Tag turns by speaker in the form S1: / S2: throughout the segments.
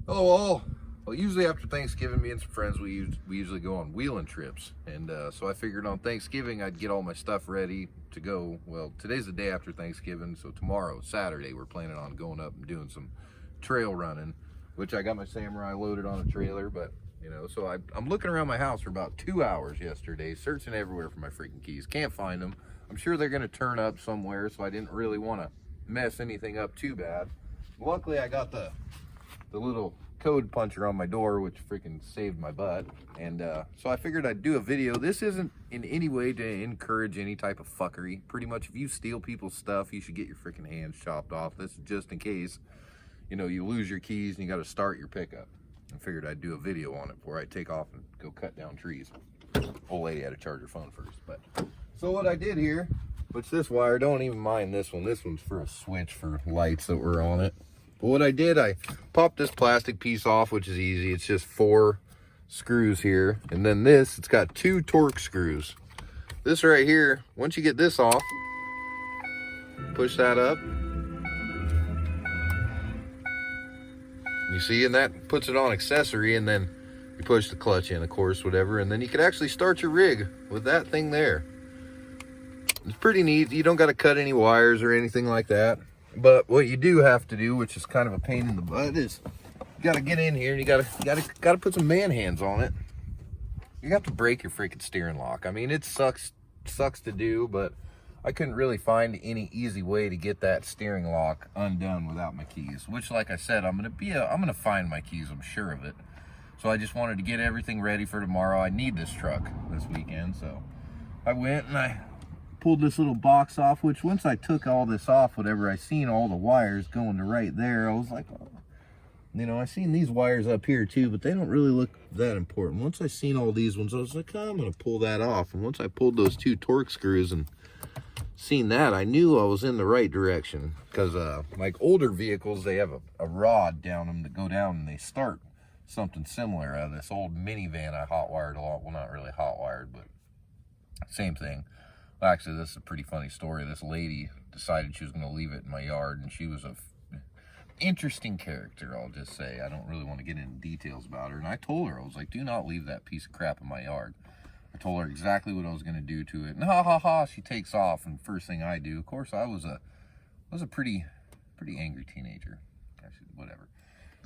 S1: Hello all. Well, usually after Thanksgiving, me and some friends, we usually go on wheeling trips. And so I figured on Thanksgiving, I'd get all my stuff ready to go. Well, today's the day after Thanksgiving, so tomorrow, Saturday, we're planning on going up and doing some trail running, which I got my Samurai loaded on a trailer. But, you know, so I'm looking around my house for about 2 hours yesterday, searching everywhere for my freaking keys. Can't find them. I'm sure they're going to turn up somewhere, so I didn't really want to mess anything up too bad. Luckily, I got the little code puncher on my door, which freaking saved my butt. And so I figured I'd do a video. This isn't in any way to encourage any type of fuckery. Pretty much, if you steal people's stuff, you should get your freaking hands chopped off. This is just in case, you know, you lose your keys and you got to start your pickup. I figured I'd do a video on it before I take off and go cut down trees. Old lady had to charge her phone first. But so what I did here, which this wire, don't even mind this one. This one's for a switch for lights that were on it. But what I did, I popped this plastic piece off, which is easy. It's just 4 screws here. And then this, it's got 2 torque screws. This right here, once you get this off, push that up. You see, and that puts it on accessory, and then you push the clutch in, of course, whatever. And then you can actually start your rig with that thing there. It's pretty neat. You don't got to cut any wires or anything like that. But what you do have to do, which is kind of a pain in the butt, is you got to get in here and you got to put some man hands on it. You have to break your freaking steering lock. I mean, it sucks to do, but I couldn't really find any easy way to get that steering lock undone without my keys. Which, like I said, I'm gonna find my keys. I'm sure of it. So I just wanted to get everything ready for tomorrow. I need this truck this weekend, so I went and I pulled this little box off, which once I took all this off, whatever, I seen all the wires going to right there. I was like, oh, you know, I seen these wires up here too, but they don't really look that important. Once I seen all these ones, I was like, oh, I'm gonna pull that off. And once I pulled those 2 torque screws and seen that, I knew I was in the right direction. Because like older vehicles, they have a rod down them that go down and they start something similar. This old minivan I hot wired a lot. Well, not really hot wired, but same thing. Actually, this is a pretty funny story. This lady decided she was going to leave it in my yard, and she was a interesting character, I'll just say. I don't really want to get into details about her. And I told her, I was like, do not leave that piece of crap in my yard. I told her exactly what I was going to do to it. And ha ha ha, she takes off. And first thing I do, of course, I was a pretty angry teenager. Whatever.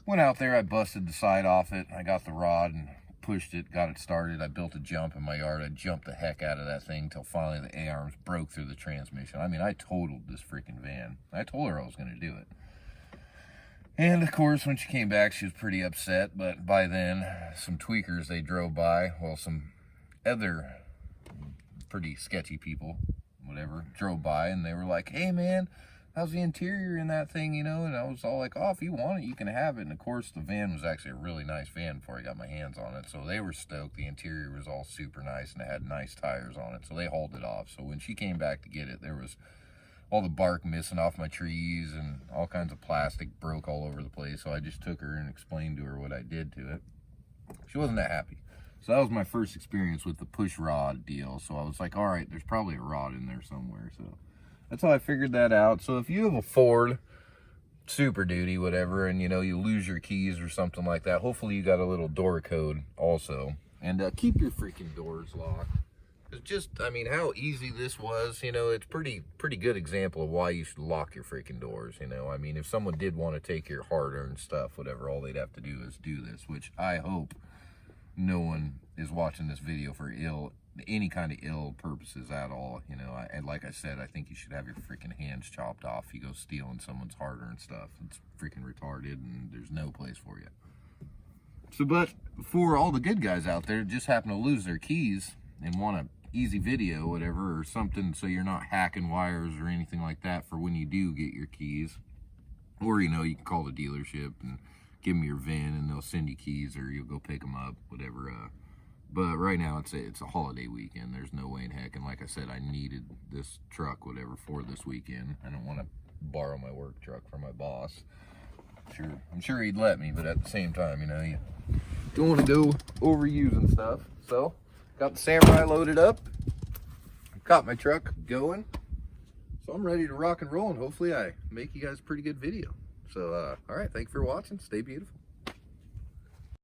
S1: Went out there, I busted the side off it. I got the rod and pushed it, got it started. I built a jump in my yard. I jumped the heck out of that thing until finally the A-arms broke through the transmission. I mean, I totaled this freaking van. I told her I was going to do it. And of course, when she came back, she was pretty upset. But by then, some tweakers, they drove by. Well, some other pretty sketchy people, whatever, drove by, and they were like, hey man, how's the interior in that thing, you know? And I was all like, oh, if you want it, you can have it. And of course, the van was actually a really nice van before I got my hands on it. So they were stoked. The interior was all super nice, and it had nice tires on it. So they hauled it off. So when she came back to get it, there was all the bark missing off my trees, and all kinds of plastic broke all over the place. So I just took her and explained to her what I did to it. She wasn't that happy. So that was my first experience with the push rod deal. So I was like, all right, there's probably a rod in there somewhere. So that's how I figured that out. So if you have a Ford SuperDuty, whatever, and you know, you lose your keys or something like that, hopefully you got a little door code also. And keep your freaking doors locked. It's just, I mean, how easy this was, you know, it's pretty good example of why you should lock your freaking doors, you know. I mean, if someone did want to take your hard-earned stuff, whatever, all they'd have to do is do this, which I hope no one is watching this video for any kind of ill purposes at all, you know. And like I said, I think you should have your freaking hands chopped off if you go stealing someone's hard-earned stuff. It's freaking retarded, and there's no place for you. So, but for all the good guys out there just happen to lose their keys and want an easy video, whatever, or something, so you're not hacking wires or anything like that for when you do get your keys, or, you know, you can call the dealership and give them your VIN and they'll send you keys, or you'll go pick them up, whatever. But right now it's a holiday weekend. There's no way in heck. And like I said, I needed this truck, whatever, for this weekend. I don't want to borrow my work truck from my boss. I'm sure he'd let me, but at the same time, you know, you don't want to go overusing stuff. So got the Samurai loaded up, got my truck going. So I'm ready to rock and roll, and hopefully I make you guys a pretty good video. So, all right, thank you for watching. Stay beautiful.